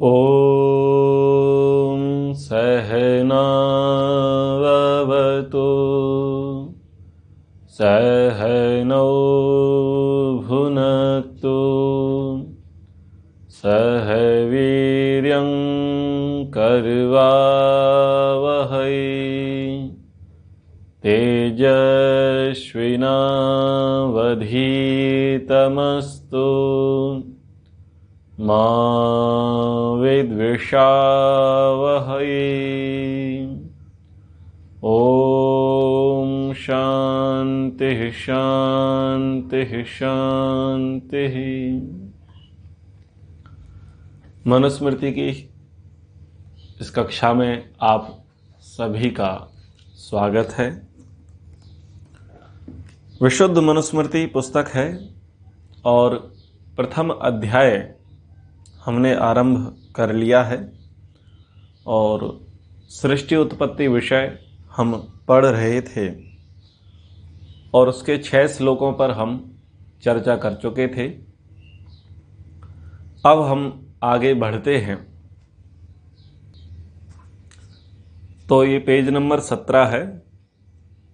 ॐ सहनाववतु सहनौ भुनक्तु सह वीर्यं करवावहै तेजस्विनावधीतमस्तु मा विद्विषावहै। ॐ शान्तिः शान्तिः शान्तिः। मनुस्मृति की इस कक्षा में आप सभी का स्वागत है। विशुद्ध मनुस्मृति पुस्तक है और प्रथम अध्याय हमने आरंभ कर लिया है और सृष्टि उत्पत्ति विषय हम पढ़ रहे थे और उसके 6 श्लोकों पर हम चर्चा कर चुके थे। अब हम आगे बढ़ते हैं। तो ये पेज नंबर 17 है,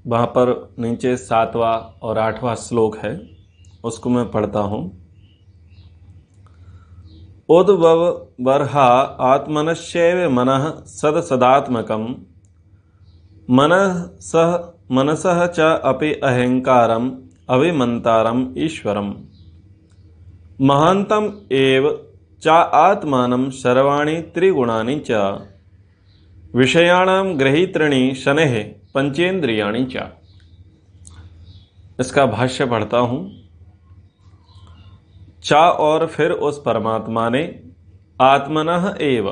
वहाँ पर नीचे 7वां और 8वां श्लोक है, उसको मैं पढ़ता हूँ। उद्भव बर्हा आत्मनश्चैव मनः सदसदात्मकं मनसः च अपि अहंकारम् अभिमन्तारम् ईश्वरम् महान्तम् एव च आत्मानं सर्वाणि त्रिगुणानि च विषयाणां गृहीतॄणि शनैः पंचेन्द्रियाणि च। इसका भाष्य पढ़ता हूँ। चा और फिर उस परमात्मा ने आत्मनः एव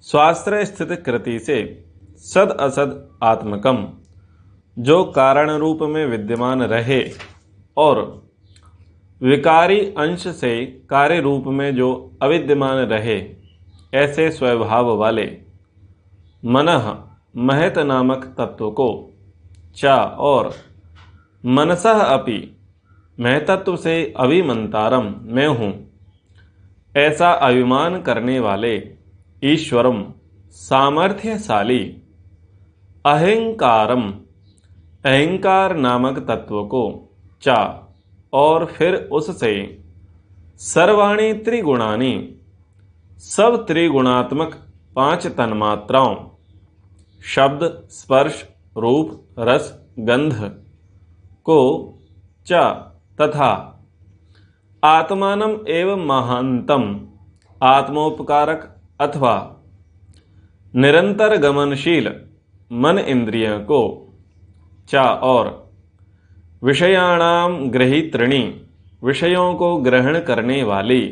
स्वाश्रय स्थित कृति से सद असद आत्मकम जो कारण रूप में विद्यमान रहे और विकारी अंश से कार्य रूप में जो अविद्यमान रहे, ऐसे स्वभाव वाले मनः महत नामक तत्व को चा और मनसः अपि महतत्व से अभिमंतारम मैं हूँ ऐसा अभिमान करने वाले ईश्वरम सामर्थ्यशाली अहंकारम अहंकार नामक तत्व को चा और फिर उससे सर्वाणि त्रिगुणानि सब त्रिगुणात्मक 5 तन्मात्राओं शब्द स्पर्श रूप रस गंध को च तथा आत्मानम एवं महांतम आत्मोपकारक अथवा निरंतर गमनशील मन इंद्रिय को च और विषयाणाम गृहीतॄणि विषयों को ग्रहण करने वाली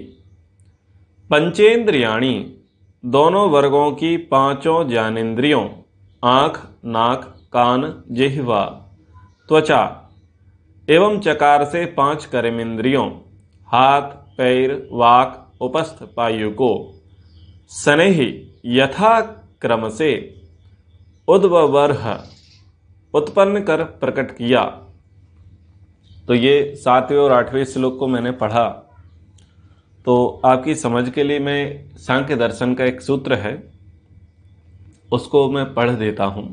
पंचेन्द्रियाणि दोनों वर्गों की 5 ज्ञानेन्द्रियों आँख नाक कान जिह्वा त्वचा एवं चकार से 5 कर्मेंद्रियों हाथ पैर वाक उपस्थ पायु को शनैः यथा क्रम से उद्भवर्ह उत्पन्न कर प्रकट किया। तो ये 7वें और 8वें श्लोक को मैंने पढ़ा। तो आपकी समझ के लिए मैं सांख्य दर्शन का एक सूत्र है, उसको मैं पढ़ देता हूँ।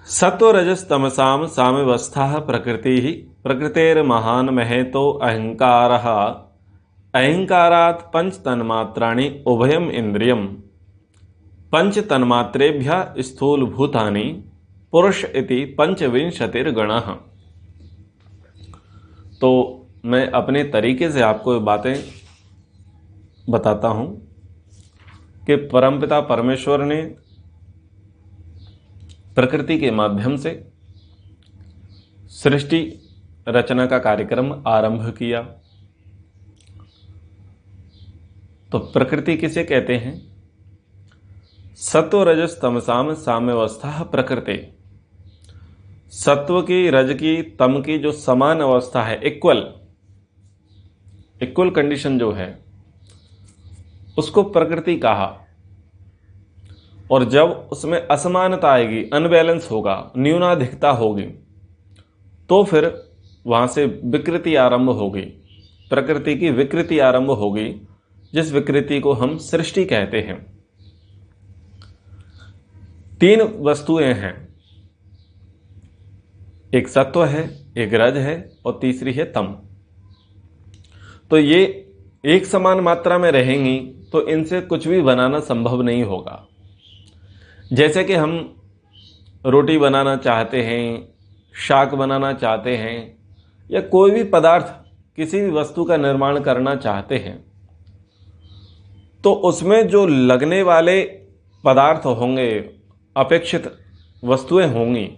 सत्व रजस तमसाम साम्यवस्था प्रकृति प्रकृतेर्महान् महेतो अहंकारः अहंकारात् 5 तन्मात्राणि उभयम् इंद्रियम् 5 तन्मात्रेभ्यः स्थूलभूतानि पुरुष इति 25 गणः। तो मैं अपने तरीके से आपको बातें बताता हूँ कि परमपिता परमेश्वर ने प्रकृति के माध्यम से सृष्टि रचना का कार्यक्रम आरंभ किया। तो प्रकृति किसे कहते हैं? सत्व रजस तमसाम साम्यावस्था प्रकृति। सत्व की, रज की, तम की जो समान अवस्था है, इक्वल कंडीशन जो है, उसको प्रकृति कहा। और जब उसमें असमानता आएगी, अनबैलेंस होगा, न्यूनाधिकता होगी, तो फिर वहाँ से विकृति आरंभ होगी, प्रकृति की विकृति आरंभ होगी, जिस विकृति को हम सृष्टि कहते हैं। 3 वस्तुएं हैं, एक सत्व है, एक रज है और तीसरी है तम। तो ये एक समान मात्रा में रहेंगी तो इनसे कुछ भी बनाना संभव नहीं होगा। जैसे कि हम रोटी बनाना चाहते हैं, शाक बनाना चाहते हैं, या कोई भी पदार्थ, किसी भी वस्तु का निर्माण करना चाहते हैं, तो उसमें जो लगने वाले पदार्थ होंगे, अपेक्षित वस्तुएं होंगी,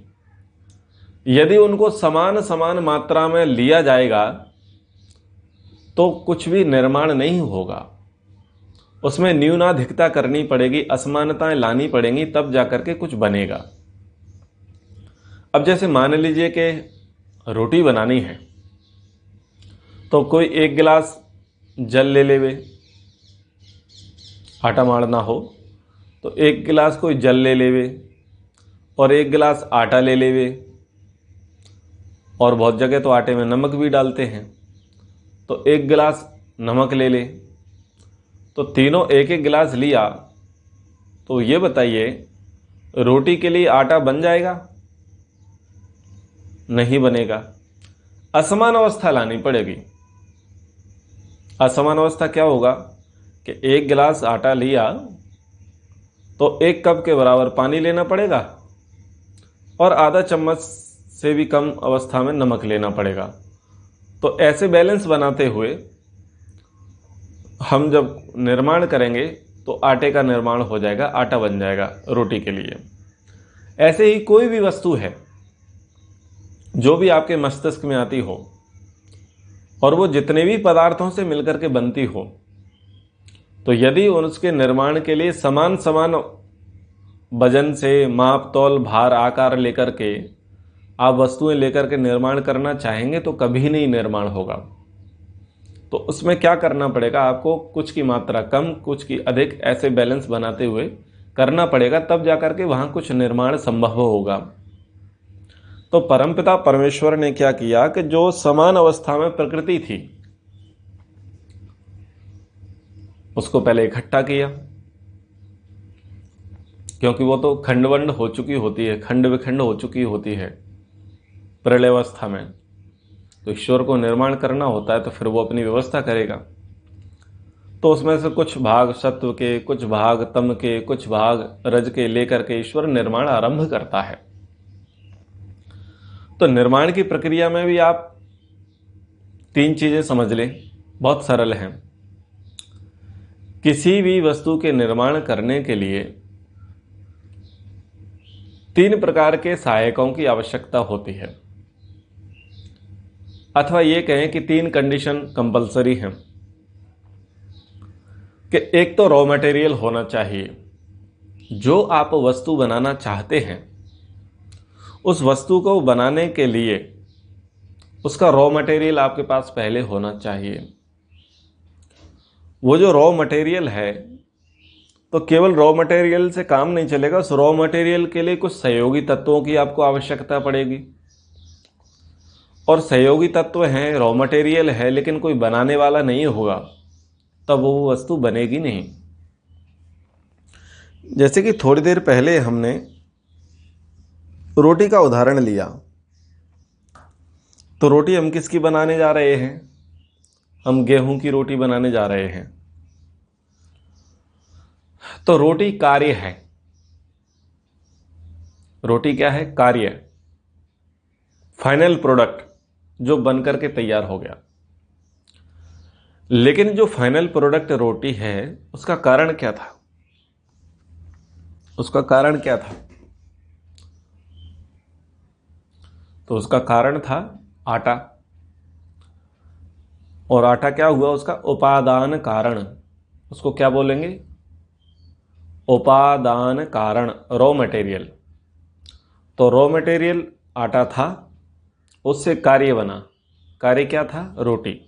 यदि उनको समान समान मात्रा में लिया जाएगा तो कुछ भी निर्माण नहीं होगा। उसमें न्यूनाधिकता करनी पड़ेगी, असमानताएं लानी पड़ेंगी, तब जाकर के कुछ बनेगा। अब जैसे मान लीजिए कि रोटी बनानी है तो कोई 1 गिलास जल ले लेवे, आटा मारना हो तो 1 गिलास कोई जल ले लेवे और 1 गिलास आटा ले लेवे, और बहुत जगह तो आटे में नमक भी डालते हैं, तो 1 गिलास नमक ले ले। तो तीनों 1-1 गिलास लिया, तो ये बताइए रोटी के लिए आटा बन जाएगा? नहीं बनेगा। असमान अवस्था लानी पड़ेगी। असमान अवस्था क्या होगा कि 1 गिलास आटा लिया तो 1 कप के बराबर पानी लेना पड़ेगा और आधा चम्मच से भी कम अवस्था में नमक लेना पड़ेगा। तो ऐसे बैलेंस बनाते हुए हम जब निर्माण करेंगे तो आटे का निर्माण हो जाएगा, आटा बन जाएगा रोटी के लिए। ऐसे ही कोई भी वस्तु है जो भी आपके मस्तिष्क में आती हो और वो जितने भी पदार्थों से मिलकर के बनती हो, तो यदि उसके निर्माण के लिए समान समान वजन से, माप तौल, भार, आकार लेकर के आप वस्तुएं लेकर के निर्माण करना चाहेंगे तो कभी नहीं निर्माण होगा। तो उसमें क्या करना पड़ेगा, आपको कुछ की मात्रा कम, कुछ की अधिक, ऐसे बैलेंस बनाते हुए करना पड़ेगा, तब जाकर के वहां कुछ निर्माण संभव होगा। तो परमपिता परमेश्वर ने क्या किया कि जो समान अवस्था में प्रकृति थी उसको पहले इकट्ठा किया, क्योंकि वो तो खंड-वंड हो चुकी होती है, खंड विखंड हो चुकी होती है प्रलय अवस्था में। तो ईश्वर को निर्माण करना होता है तो फिर वो अपनी व्यवस्था करेगा। तो उसमें से कुछ भाग सत्व के, कुछ भाग तम के, कुछ भाग रज के लेकर के ईश्वर निर्माण आरंभ करता है। तो निर्माण की प्रक्रिया में भी आप 3 चीजें समझ लें, बहुत सरल हैं। किसी भी वस्तु के निर्माण करने के लिए 3 प्रकार के सहायकों की आवश्यकता होती है, अथवा ये कहें कि 3 कंडीशन कंपलसरी हैं। कि एक तो रॉ मटेरियल होना चाहिए। जो आप वस्तु बनाना चाहते हैं उस वस्तु को बनाने के लिए उसका रॉ मटेरियल आपके पास पहले होना चाहिए। वो जो रॉ मटेरियल है, तो केवल रॉ मटेरियल से काम नहीं चलेगा, उस रॉ मटेरियल के लिए कुछ सहयोगी तत्वों की आपको आवश्यकता पड़ेगी। और सहयोगी तत्व हैं, रॉ मटेरियल है, लेकिन कोई बनाने वाला नहीं होगा, तब वो वस्तु बनेगी नहीं। जैसे कि थोड़ी देर पहले हमने रोटी का उदाहरण लिया, तो रोटी हम किसकी बनाने जा रहे हैं? हम गेहूं की रोटी बनाने जा रहे हैं। तो रोटी कार्य है। रोटी क्या है? कार्य, फाइनल प्रोडक्ट जो बनकर के तैयार हो गया। लेकिन जो फाइनल प्रोडक्ट रोटी है उसका कारण क्या था? उसका कारण क्या था? तो उसका कारण था आटा। और आटा क्या हुआ? उसका उपादान कारण। उसको क्या बोलेंगे? उपादान कारण, रॉ मटेरियल। तो रॉ मटेरियल आटा था, उससे कार्य बना। कार्य क्या था? रोटी।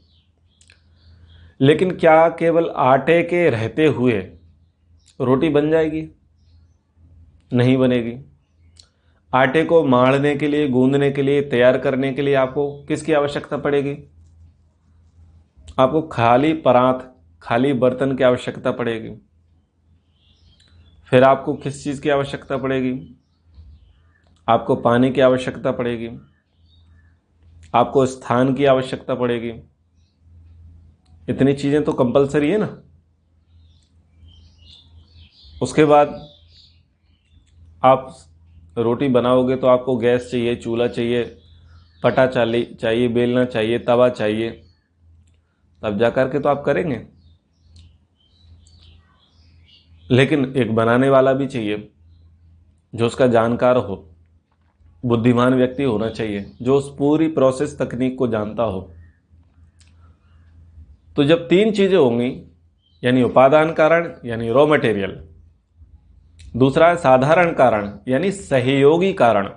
लेकिन क्या केवल आटे के रहते हुए रोटी बन जाएगी? नहीं बनेगी। आटे को माड़ने के लिए, गूंदने के लिए, तैयार करने के लिए आपको किसकी आवश्यकता पड़ेगी? आपको खाली परात, खाली बर्तन की आवश्यकता पड़ेगी। फिर आपको किस चीज़ की आवश्यकता पड़ेगी? आपको पानी की आवश्यकता पड़ेगी, आपको स्थान की आवश्यकता पड़ेगी। इतनी चीज़ें तो कंपलसरी है ना। उसके बाद आप रोटी बनाओगे तो आपको गैस चाहिए, चूल्हा चाहिए, पटा चाहिए, बेलना चाहिए, तवा चाहिए, तब जा कर के तो आप करेंगे। लेकिन एक बनाने वाला भी चाहिए जो उसका जानकार हो, बुद्धिमान व्यक्ति होना चाहिए जो उस पूरी प्रोसेस तकनीक को जानता हो। तो जब तीन चीजें होंगी, यानी उपादान कारण यानी रॉ मटेरियल, दूसरा है साधारण कारण यानी सहयोगी कारण।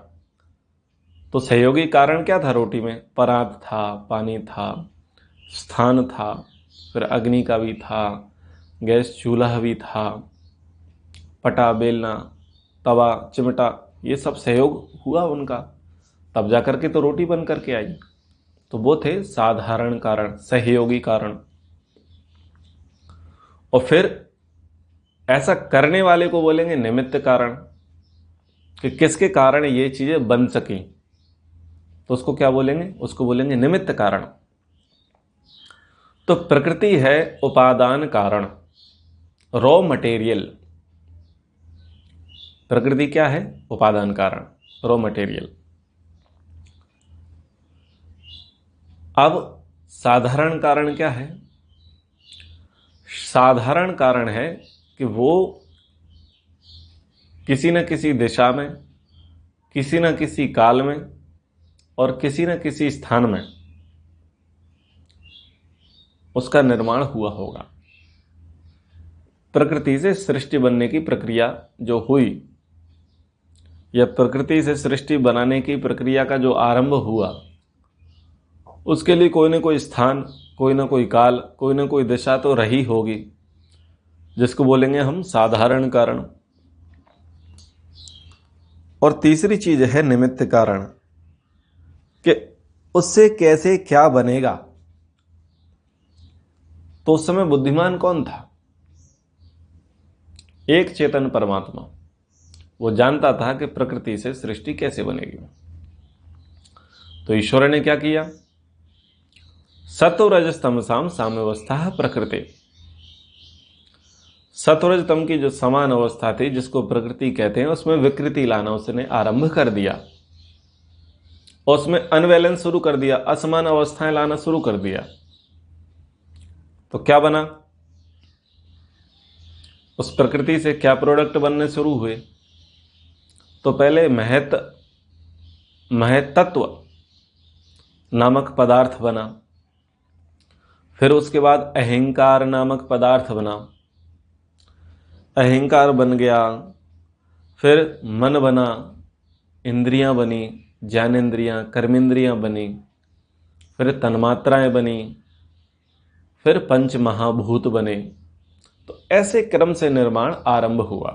तो सहयोगी कारण क्या था रोटी में? परात था, पानी था, स्थान था, फिर अग्नि का भी था, गैस चूल्हा भी था, पटा बेलना, तवा चिमटा, ये सब सहयोग हुआ उनका, तब जाकर के तो रोटी बन करके आई। तो वो थे साधारण कारण, सहयोगी कारण। और फिर ऐसा करने वाले को बोलेंगे निमित्त कारण, कि किसके कारण ये चीजें बन सकी, तो उसको क्या बोलेंगे? उसको बोलेंगे निमित्त कारण। तो प्रकृति है उपादान कारण, रॉ मटेरियल। प्रकृति क्या है? उपादान कारण, रॉ मटेरियल। अब साधारण कारण क्या है? साधारण कारण है कि वो किसी न किसी दिशा में, किसी न किसी काल में और किसी न किसी स्थान में उसका निर्माण हुआ होगा। प्रकृति से सृष्टि बनने की प्रक्रिया जो हुई, या प्रकृति से सृष्टि बनाने की प्रक्रिया का जो आरंभ हुआ, उसके लिए कोई न कोई स्थान, कोई न कोई काल, कोई न कोई दिशा तो रही होगी, जिसको बोलेंगे हम साधारण कारण। और तीसरी चीज है निमित्त कारण, कि उससे कैसे क्या बनेगा। तो उस समय बुद्धिमान कौन था? एक चेतन परमात्मा। वो जानता था कि प्रकृति से सृष्टि कैसे बनेगी। तो ईश्वर ने क्या किया? सत्वरज तमसाम साम्यावस्था प्रकृति। सत्वरज तम की जो समान अवस्था थी, जिसको प्रकृति कहते हैं, उसमें विकृति लाना उसने आरंभ कर दिया, और उसमें अनबैलेंस शुरू कर दिया, असमान अवस्थाएं लाना शुरू कर दिया। तो क्या बना? उस प्रकृति से क्या प्रोडक्ट बनने शुरू हुए? तो पहले महतत्व नामक पदार्थ बना, फिर उसके बाद अहंकार नामक पदार्थ बना, अहंकार बन गया, फिर मन बना, इंद्रियां बनी, ज्ञानेंद्रियां, कर्मेंद्रियां बनी, फिर तन्मात्राएं बनी, फिर पंच महाभूत बने। तो ऐसे क्रम से निर्माण आरंभ हुआ।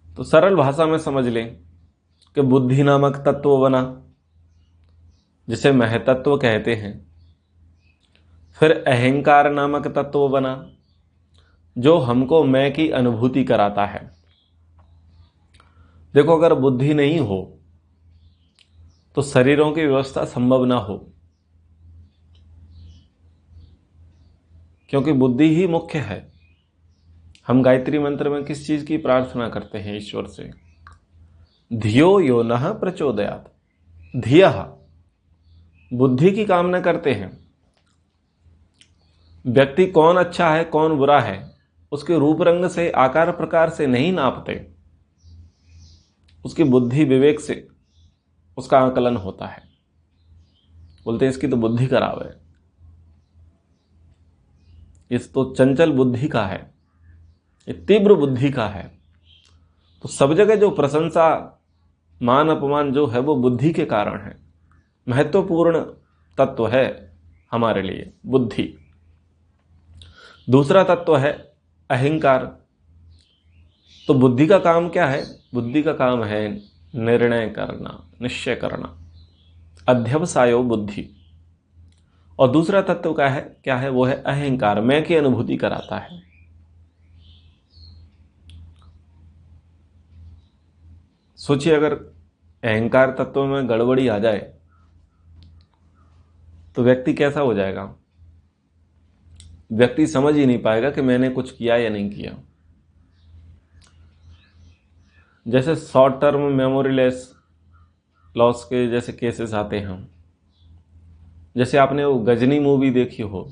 तो सरल भाषा में समझ लें कि बुद्धि नामक तत्व बना, जिसे महतत्व कहते हैं। फिर अहंकार नामक तत्व बना, जो हमको मैं की अनुभूति कराता है। देखो, अगर बुद्धि नहीं हो तो शरीरों की व्यवस्था संभव ना हो, क्योंकि बुद्धि ही मुख्य है। हम गायत्री मंत्र में किस चीज की प्रार्थना करते हैं ईश्वर से? धियो यो नः प्रचोदयात्। धियः, बुद्धि की कामना करते हैं। व्यक्ति कौन अच्छा है कौन बुरा है उसके रूप रंग से, आकार प्रकार से नहीं नापते, उसकी बुद्धि विवेक से उसका आकलन होता है। बोलते हैं इसकी तो बुद्धि खराब है, इस तो चंचल बुद्धि का है, ये तीव्र बुद्धि का है। तो सब जगह जो प्रशंसा, मान अपमान जो है वो बुद्धि के कारण है। महत्वपूर्ण तत्व है हमारे लिए बुद्धि। दूसरा तत्व है अहंकार। तो बुद्धि का काम क्या है? बुद्धि का काम है निर्णय करना, निश्चय करना। अध्यवसायो बुद्धि। और दूसरा तत्व क्या है? वो है अहंकार, मैं की अनुभूति कराता है। सोचिए, अगर अहंकार तत्व में गड़बड़ी आ जाए तो व्यक्ति कैसा हो जाएगा? व्यक्ति समझ ही नहीं पाएगा कि मैंने कुछ किया या नहीं किया। जैसे शॉर्ट टर्म मेमोरी लॉस के जैसे केसेस आते हैं। जैसे आपने वो गजनी मूवी देखी हो,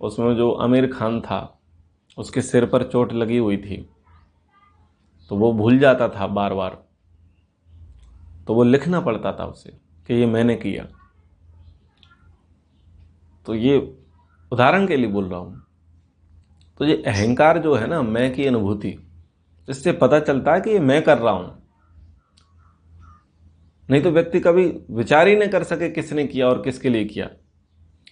उसमें जो आमिर खान था, उसके सिर पर चोट लगी हुई थी, तो वो भूल जाता था बार बार, तो वो लिखना पड़ता था उसे कि ये मैंने किया। तो ये उदाहरण के लिए बोल रहा हूं। तो ये अहंकार जो है ना, मैं की अनुभूति, इससे पता चलता है कि ये मैं कर रहा हूं। नहीं तो व्यक्ति कभी विचार ही नहीं कर सके किसने किया और किसके लिए किया।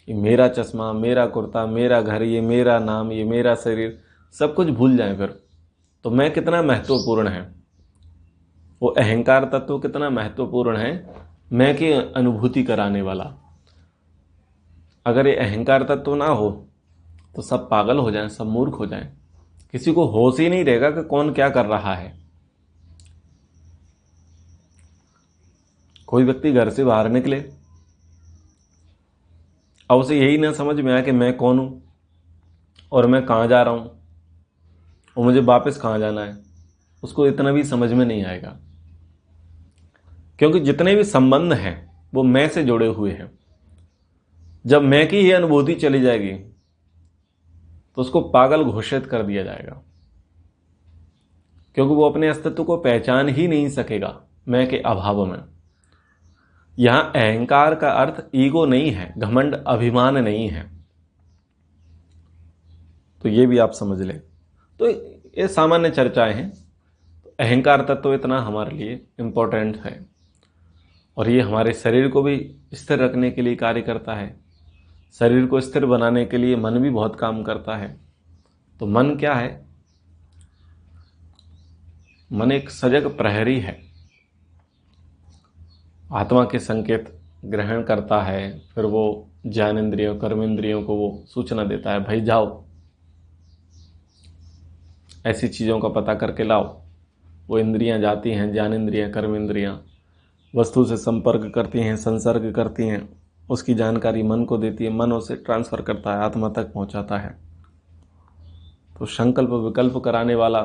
ये मेरा चश्मा, मेरा कुर्ता, मेरा घर, ये मेरा नाम, ये मेरा शरीर, सब कुछ भूल जाए फिर तो मैं कितना महत्वपूर्ण है, वो अहंकार तत्व कितना महत्वपूर्ण है, मैं की अनुभूति कराने वाला। अगर ये अहंकार तत्व ना हो तो सब पागल हो जाएं, सब मूर्ख हो जाएं, किसी को होश ही नहीं रहेगा कि कौन क्या कर रहा है। कोई व्यक्ति घर से बाहर निकले और उसे यही ना समझ में आया कि मैं कौन हूं और मैं कहां जा रहा हूं और मुझे वापस कहां जाना है, उसको इतना भी समझ में नहीं आएगा। क्योंकि जितने भी संबंध हैं वो मैं से जुड़े हुए हैं। जब मैं की ही अनुभूति चली जाएगी तो उसको पागल घोषित कर दिया जाएगा, क्योंकि वो अपने अस्तित्व को पहचान ही नहीं सकेगा मैं के अभाव में। यहां अहंकार का अर्थ ईगो नहीं है, घमंड, अभिमान नहीं है। तो ये भी आप समझ लें। तो ये सामान्य चर्चाएं हैं। अहंकार तत्व इतना हमारे लिए इंपॉर्टेंट है और ये हमारे शरीर को भी स्थिर रखने के लिए कार्य करता है। शरीर को स्थिर बनाने के लिए मन भी बहुत काम करता है। तो मन क्या है? मन एक सजग प्रहरी है, आत्मा के संकेत ग्रहण करता है, फिर वो ज्ञानेंद्रियों, कर्मेंद्रियों को वो सूचना देता है, भाई जाओ ऐसी चीज़ों का पता करके लाओ। वो इंद्रियां जाती हैं, ज्ञानेंद्रियां, कर्मेंद्रियां वस्तु से संपर्क करती हैं, संसर्ग करती हैं, उसकी जानकारी मन को देती है, मन उसे ट्रांसफर करता है, आत्मा तक पहुंचाता है। तो संकल्प विकल्प कराने वाला,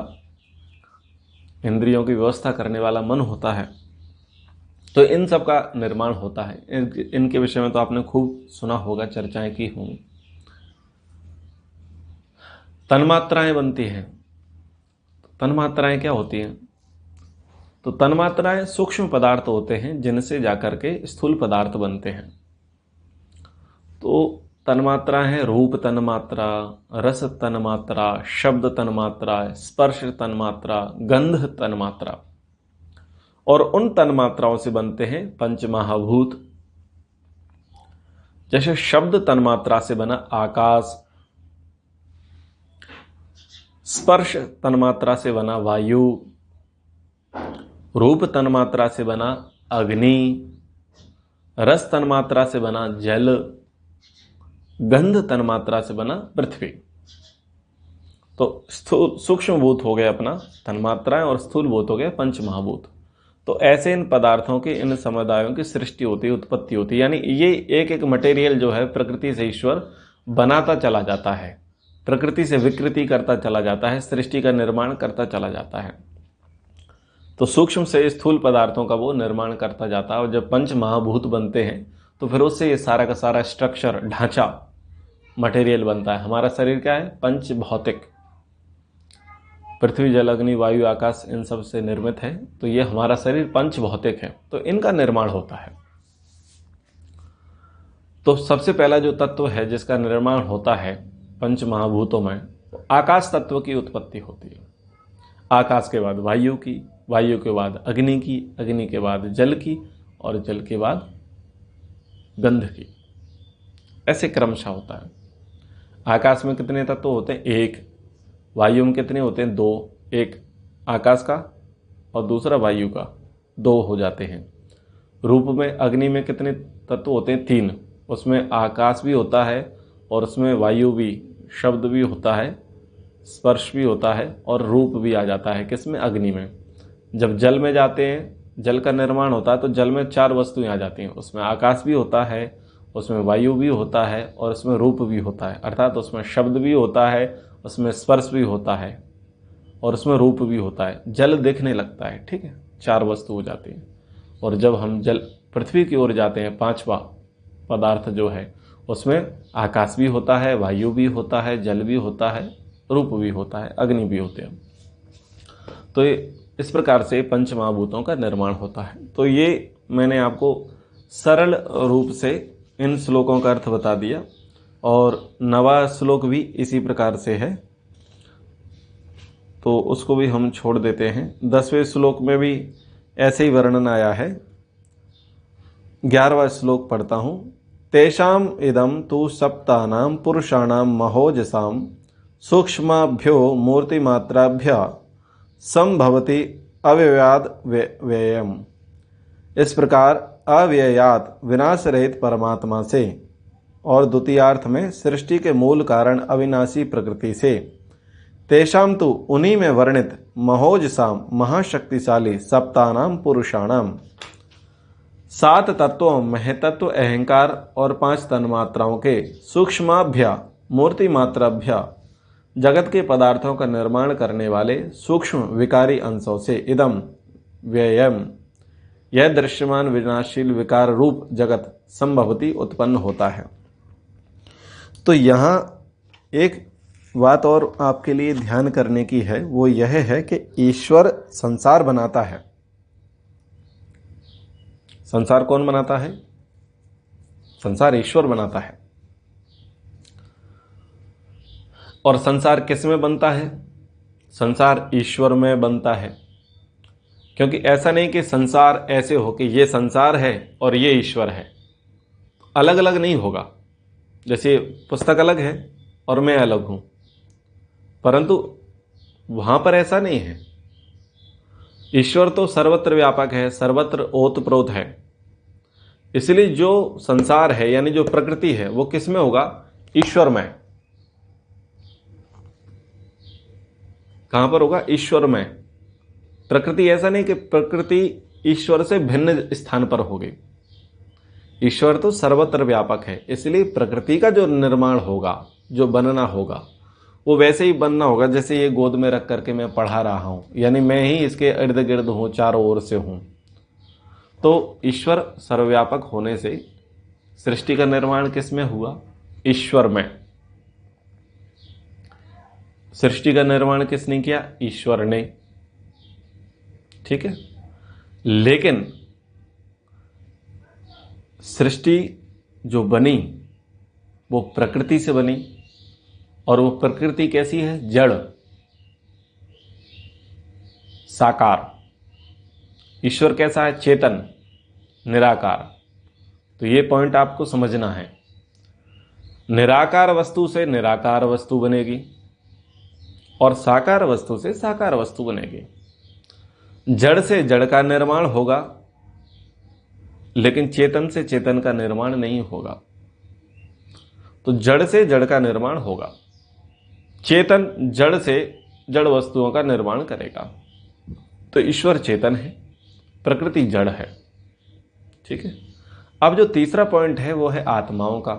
इंद्रियों की व्यवस्था करने वाला मन होता है। तो इन सब का निर्माण होता है। इनके विषय में तो आपने खूब सुना होगा, चर्चाएं की होंगी। तन्मात्राएं बनती हैं। तन्मात्राएं क्या होती हैं? तो तन्मात्राएं सूक्ष्म पदार्थ होते हैं जिनसे जाकर के स्थूल पदार्थ बनते हैं। तो तन्मात्रा है रूप तन्मात्रा, रस तन्मात्रा, शब्द तन्मात्रा, स्पर्श तन्मात्रा, गंध तन्मात्रा। और उन तन्मात्राओं से बनते हैं पंच महाभूत। जैसे शब्द तन्मात्रा से बना आकाश, स्पर्श तन्मात्रा से बना वायु, रूप तन्मात्रा से बना अग्नि, रस तन्मात्रा से बना जल, गंध तन्मात्रा से बना पृथ्वी। तो सूक्ष्म भूत हो गए अपना तन्मात्राएं और स्थूल भूत हो गए पंच महाभूत। तो ऐसे इन पदार्थों के, इन समुदायों की सृष्टि होती है, उत्पत्ति होती है। यानी ये एक एक मटेरियल जो है प्रकृति से ईश्वर बनाता चला जाता है, प्रकृति से विकृति करता चला जाता है, सृष्टि का निर्माण करता चला जाता है। तो सूक्ष्म से स्थूल पदार्थों का वो निर्माण करता जाता है। और जब पंच महाभूत बनते हैं तो फिर उससे ये सारा का सारा स्ट्रक्चर, ढांचा, मटेरियल बनता है। हमारा शरीर क्या है? पंच भौतिक, पृथ्वी, जल, अग्नि, वायु, आकाश, इन सब से निर्मित है। तो ये हमारा शरीर पंच भौतिक है, तो इनका निर्माण होता है। तो सबसे पहला जो तत्व है जिसका निर्माण होता है पंच महाभूतों में, आकाश तत्व की उत्पत्ति होती है। आकाश के बाद वायु की, वायु के बाद अग्नि की, अग्नि के बाद जल की, और जल के बाद गंध की। ऐसे क्रमशः होता है। आकाश में कितने तत्व होते हैं? एक। वायु में कितने होते हैं? दो। एक आकाश का और दूसरा वायु का, दो हो जाते हैं। रूप में, अग्नि में कितने तत्व होते हैं? तीन। उसमें आकाश भी होता है और उसमें वायु भी, शब्द भी होता है, स्पर्श भी होता है और रूप भी आ जाता है। किसमें? अग्नि में। जब जल में जाते हैं, जल का निर्माण होता है तो जल में 4 वस्तुएं आ जाती हैं। उसमें आकाश भी होता है, उसमें वायु भी होता है और उसमें रूप भी होता है, अर्थात उसमें शब्द भी होता है, उसमें स्पर्श भी होता है और उसमें रूप भी होता है। जल दिखने लगता है, ठीक है, 4 वस्तु हो जाती है। और जब हम जल पृथ्वी की ओर जाते हैं, 5वां पदार्थ जो है, उसमें आकाश भी होता है, वायु भी होता है, जल भी होता है, रूप भी होता है, अग्नि भी होते हैं। तो इस प्रकार से पंचमहाभूतों का निर्माण होता है। तो ये मैंने आपको सरल रूप से इन श्लोकों का अर्थ बता दिया और 9वां श्लोक भी इसी प्रकार से है, तो उसको भी हम छोड़ देते हैं। 10वें श्लोक में भी ऐसे ही वर्णन आया है। 11वां श्लोक पढ़ता हूँ। तेषाम इदम तु सप्तानाम पुरुषाणाम महोजसाम सूक्ष्माभ्यो मूर्तिमात्राभ्य संभवति अव्ययाद व्ययम। इस प्रकार अव्ययात विनाश रहित परमात्मा से और द्वितीयार्थ में सृष्टि के मूल कारण अविनाशी प्रकृति से, तेषाम तु उन्हीं में वर्णित महोजसाम महाशक्तिशाली सप्तानाम पुरुषाणाम 7 तत्वों महतत्व अहंकार और 5 तन्मात्राओं के सूक्ष्माभ्या मूर्ति मात्राभ्या जगत के पदार्थों का निर्माण करने वाले सूक्ष्म विकारी अंशों से इदम व्ययम यह दृश्यमान विनाशील विकार रूप जगत संभवती उत्पन्न होता है। तो यहाँ एक बात और आपके लिए ध्यान करने की है, वो यह है कि ईश्वर संसार बनाता है। संसार कौन बनाता है? संसार ईश्वर बनाता है। और संसार किस में बनता है? संसार ईश्वर में बनता है। क्योंकि ऐसा नहीं कि संसार ऐसे हो कि ये संसार है और ये ईश्वर है, अलग अलग नहीं होगा। जैसे पुस्तक अलग है और मैं अलग हूं, परंतु वहां पर ऐसा नहीं है। ईश्वर तो सर्वत्र व्यापक है, सर्वत्र ओतप्रोत है। इसलिए जो संसार है यानी जो प्रकृति है वो किस में होगा? ईश्वर में। कहां पर होगा? ईश्वर में। प्रकृति ऐसा नहीं कि प्रकृति ईश्वर से भिन्न स्थान पर होगी। ईश्वर तो सर्वत्र व्यापक है, इसलिए प्रकृति का जो निर्माण होगा, जो बनना होगा, वो वैसे ही बनना होगा जैसे ये गोद में रख करके मैं पढ़ा रहा हूं, यानी मैं ही इसके इर्द गिर्द हूं, चारों ओर से हूं। तो ईश्वर सर्वव्यापक होने से सृष्टि का निर्माण किस में हुआ? ईश्वर में। सृष्टि का निर्माण किसने किया? ईश्वर ने। ठीक है, लेकिन सृष्टि जो बनी वो प्रकृति से बनी, और वो प्रकृति कैसी है? जड़, साकार। ईश्वर कैसा है? चेतन, निराकार। तो ये पॉइंट आपको समझना है। निराकार वस्तु से निराकार वस्तु बनेगी और साकार वस्तु से साकार वस्तु बनेगी। जड़ से जड़ का निर्माण होगा, लेकिन चेतन से चेतन का निर्माण नहीं होगा। तो जड़ से जड़ का निर्माण होगा, चेतन जड़ से जड़ वस्तुओं का निर्माण करेगा। तो ईश्वर चेतन है, प्रकृति जड़ है। ठीक है। अब जो तीसरा पॉइंट है वो है आत्माओं का।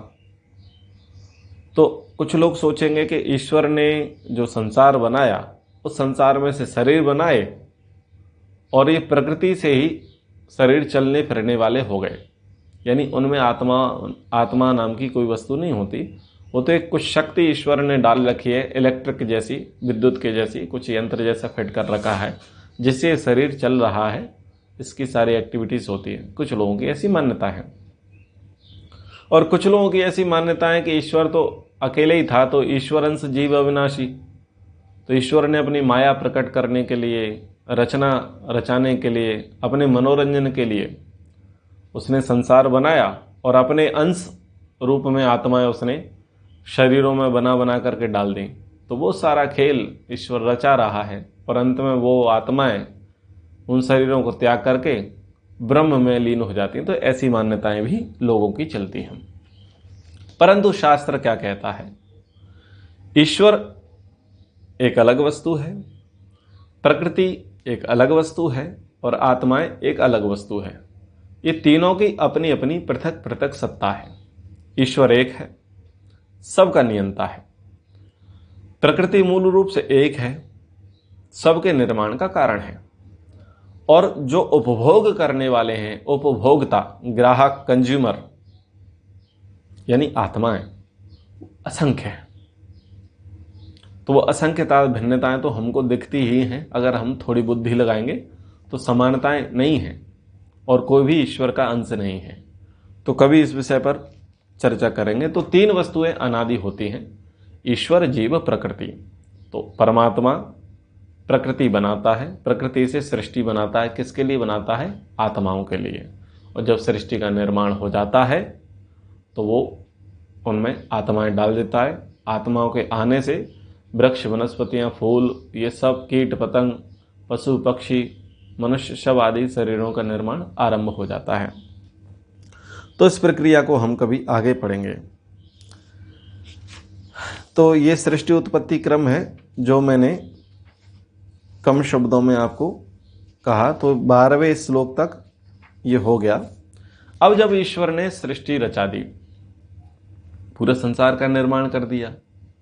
तो कुछ लोग सोचेंगे कि ईश्वर ने जो संसार बनाया उस संसार में से शरीर बनाए और ये प्रकृति से ही शरीर चलने फिरने वाले हो गए, यानी उनमें आत्मा नाम की कोई वस्तु नहीं होती। वो तो एक कुछ शक्ति ईश्वर ने डाल रखी है, इलेक्ट्रिक जैसी, विद्युत के जैसी, कुछ यंत्र जैसा फिट कर रखा है जिससे शरीर चल रहा है, इसकी सारी एक्टिविटीज होती है। कुछ लोगों की ऐसी मान्यता है और कुछ लोगों की ऐसी मान्यता है कि ईश्वर तो अकेले ही था, तो ईश्वरंश जीव अविनाशी। तो ईश्वर ने अपनी माया प्रकट करने के लिए, रचना रचाने के लिए, अपने मनोरंजन के लिए उसने संसार बनाया और अपने अंश रूप में आत्माएं उसने शरीरों में बना बना करके डाल दी। तो वो सारा खेल ईश्वर रचा रहा है, पर अंत में वो आत्माएं उन शरीरों को त्याग करके ब्रह्म में लीन हो जाती हैं। तो ऐसी मान्यताएं भी लोगों की चलती हैं। परंतु शास्त्र क्या कहता है? ईश्वर एक अलग वस्तु है, प्रकृति एक अलग वस्तु है और आत्माएं एक अलग वस्तु है। ये तीनों की अपनी अपनी पृथक पृथक सत्ता है। ईश्वर एक है, सबका नियंता है। प्रकृति मूल रूप से एक है, सबके निर्माण का कारण है। और जो उपभोग करने वाले हैं, उपभोक्ता, ग्राहक, कंज्यूमर, यानी आत्माएं, असंख्य है। तो वो असंख्यता भिन्नताएं तो हमको दिखती ही हैं। अगर हम थोड़ी बुद्धि लगाएंगे तो समानताएं नहीं हैं और कोई भी ईश्वर का अंश नहीं है। तो कभी इस विषय पर चर्चा करेंगे। तो तीन वस्तुएं अनादि होती हैं, ईश्वर, जीव, प्रकृति। तो परमात्मा प्रकृति बनाता है, प्रकृति से सृष्टि बनाता है। किसके लिए बनाता है? आत्माओं के लिए। और जब सृष्टि का निर्माण हो जाता है तो वो उनमें आत्माएं डाल देता है। आत्माओं के आने से वृक्ष, वनस्पतियां, फूल, ये सब, कीट पतंग, पशु पक्षी, मनुष्य, शव आदि शरीरों का निर्माण आरंभ हो जाता है। तो इस प्रक्रिया को हम कभी आगे पढ़ेंगे। तो ये सृष्टि उत्पत्ति क्रम है जो मैंने कम शब्दों में आपको कहा। तो 12वें श्लोक तक ये हो गया। अब जब ईश्वर ने सृष्टि रचा दी, पूरे संसार का निर्माण कर दिया,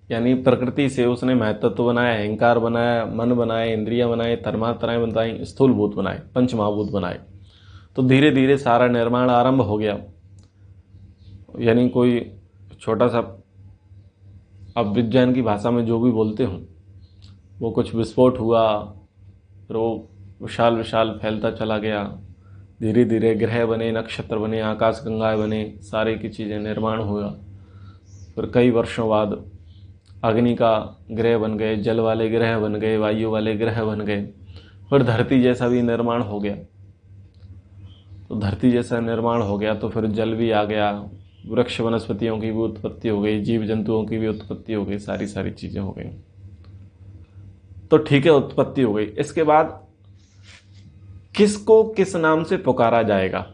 यानी प्रकृति से उसने महत्त्व बनाया, अहंकार बनाया, मन बनाए, इंद्रियां बनाए, तन्मात्राएं बनाई, स्थूलभूत बनाए, पंचमहाभूत बनाए। तो धीरे धीरे सारा निर्माण आरंभ हो गया। यानी कोई छोटा सा, अब विज्ञान की भाषा में जो भी बोलते हो, वो कुछ विस्फोट हुआ, फिर वो विशाल विशाल फैलता चला गया। धीरे धीरे ग्रह बने, नक्षत्र बने, आकाश गंगाएं बने, सारे की चीज़ें निर्माण हुआ। फिर कई वर्षों बाद अग्नि का ग्रह बन गए, जल वाले ग्रह बन गए, वायु वाले ग्रह बन गए। फिर धरती जैसा भी निर्माण हो गया। तो धरती जैसा निर्माण हो गया तो फिर जल भी आ गया, वृक्ष वनस्पतियों की भी उत्पत्ति हो गई, जीव जंतुओं की भी उत्पत्ति हो गई, सारी सारी चीज़ें हो गई। तो ठीक है, उत्पत्ति हो गई। इसके बाद किसको किस नाम से पुकारा जाएगा,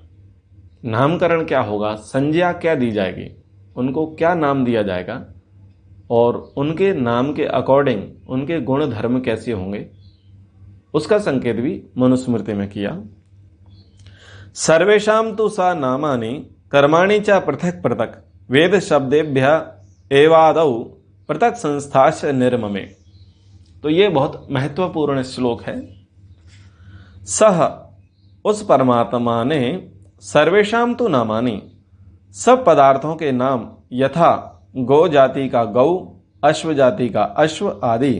नामकरण क्या होगा, संज्ञा क्या दी जाएगी, उनको क्या नाम दिया जाएगा और उनके नाम के अकॉर्डिंग उनके गुण धर्म कैसे होंगे, उसका संकेत भी मनुस्मृति में किया। सर्वेषां तु सा नामानि कर्माणि च पृथक पृथक वेद शब्देभ्य एवादौ पृथक संस्थाश्च निर्ममे। तो ये बहुत महत्वपूर्ण श्लोक है। सह, उस परमात्मा ने, सर्वेषां तु नामानि, सब पदार्थों के नाम, यथा गौ जाति का गौ, अश्व जाति का अश्व आदि,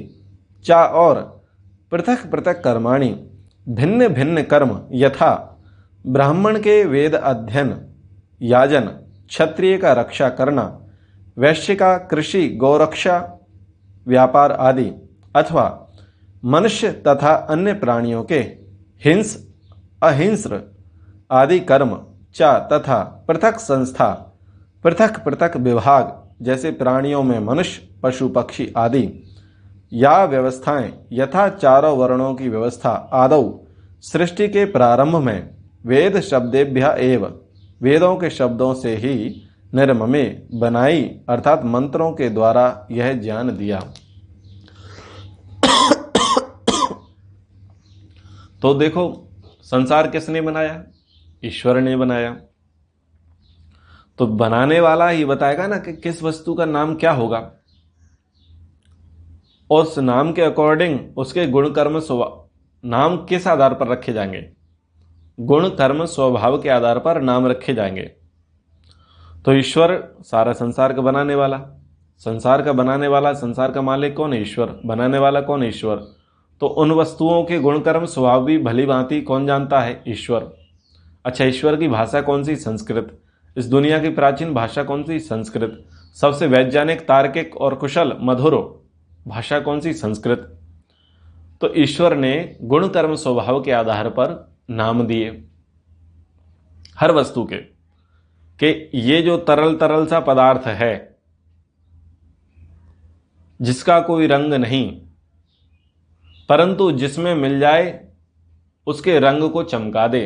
चा और पृथक पृथक कर्माणि, भिन्न भिन्न कर्म, यथा ब्राह्मण के वेद अध्ययन, याजन, क्षत्रिय का रक्षा करना, वैश्य का कृषि, गौरक्षा, व्यापार आदि, अथवा मनुष्य तथा अन्य प्राणियों के हिंस, अहिंस्र आदि कर्म, चा तथा पृथक संस्था, पृथक पृथक विभाग, जैसे प्राणियों में मनुष्य, पशु पक्षी आदि, या व्यवस्थाएं, यथा चारों वर्णों की व्यवस्था, आदौ सृष्टि के प्रारंभ में वेद शब्देभ्य एव, वेदों के शब्दों से ही निर्ममे, बनाई, अर्थात मंत्रों के द्वारा यह ज्ञान दिया। तो देखो, संसार किसने बनाया? ईश्वर ने बनाया। तो बनाने वाला ही बताएगा ना कि किस वस्तु का नाम क्या होगा। उस नाम के अकॉर्डिंग उसके गुण कर्म स्वभाव, नाम किस आधार पर रखे जाएंगे? गुण कर्म स्वभाव के आधार पर नाम रखे जाएंगे। तो ईश्वर सारा संसार का बनाने वाला, संसार का बनाने वाला, संसार का मालिक कौन है? ईश्वर। बनाने वाला कौन है? ईश्वर। तो उन वस्तुओं के गुण कर्म स्वभाव भी भली भांति कौन जानता है? ईश्वर। अच्छा, ईश्वर की भाषा कौन सी? संस्कृत। इस दुनिया की प्राचीन भाषा कौन सी? संस्कृत। सबसे वैज्ञानिक, तार्किक और कुशल मधुर भाषा कौन सी? संस्कृत। तो ईश्वर ने गुण कर्म स्वभाव के आधार पर नाम दिए हर वस्तु के, कि ये जो तरल तरल सा पदार्थ है, जिसका कोई रंग नहीं, परंतु जिसमें मिल जाए उसके रंग को चमका दे,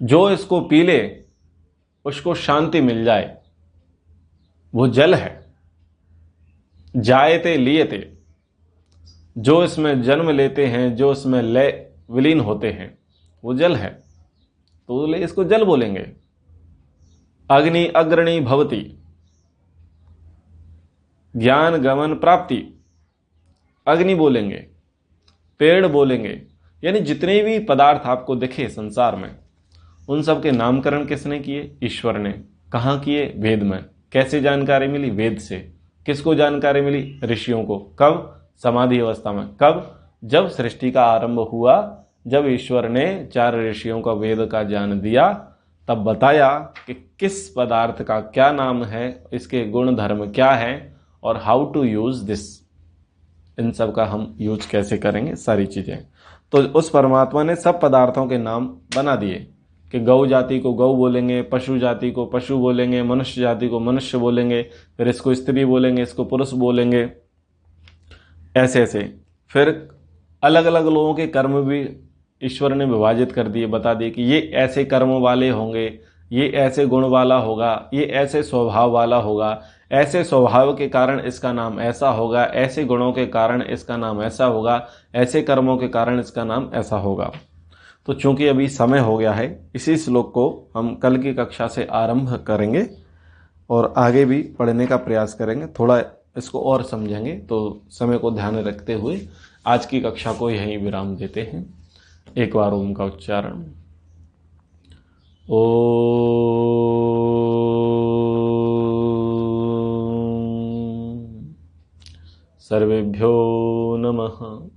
जो इसको पी ले उसको शांति मिल जाए, वो जल है। जायते लियते, जो इसमें जन्म लेते हैं, जो इसमें लय विलीन होते हैं, वो जल है, तो इसको जल बोलेंगे। अग्नि अग्रणी भवति, ज्ञान गमन प्राप्ति, अग्नि बोलेंगे। पेड़ बोलेंगे। यानी जितने भी पदार्थ आपको दिखे संसार में, उन सब के नामकरण किसने किए? ईश्वर ने। कहाँ किए? वेद में। कैसे जानकारी मिली? वेद से। किसको जानकारी मिली? ऋषियों को। कब? समाधि अवस्था में। कब? जब सृष्टि का आरंभ हुआ, जब ईश्वर ने 4 ऋषियों का वेद का ज्ञान दिया, तब बताया कि किस पदार्थ का क्या नाम है, इसके गुण धर्म क्या है, और हाउ टू यूज दिस, इन सब का हम यूज कैसे करेंगे, सारी चीजें। तो उस परमात्मा ने सब पदार्थों के नाम बना दिए कि गौ जाति को गौ बोलेंगे, पशु जाति को पशु बोलेंगे, मनुष्य जाति को मनुष्य बोलेंगे, फिर इसको स्त्री बोलेंगे, इसको पुरुष बोलेंगे, ऐसे ऐसे। फिर अलग अलग लोगों के कर्म भी ईश्वर ने विभाजित कर दिए, बता दिए कि ये ऐसे कर्म वाले होंगे, ये ऐसे गुण वाला होगा, ये ऐसे स्वभाव वाला होगा, ऐसे स्वभाव के कारण इसका नाम ऐसा होगा, ऐसे गुणों के कारण इसका नाम ऐसा होगा, ऐसे कर्मों के कारण इसका नाम ऐसा होगा। तो चूंकि अभी समय हो गया है, इसी श्लोक को हम कल की कक्षा से आरंभ करेंगे और आगे भी पढ़ने का प्रयास करेंगे, थोड़ा इसको और समझेंगे। तो समय को ध्यान में रखते हुए आज की कक्षा को यहीं विराम देते हैं। एक बार ओम का उच्चारण। ओम सर्वेभ्यो नमः।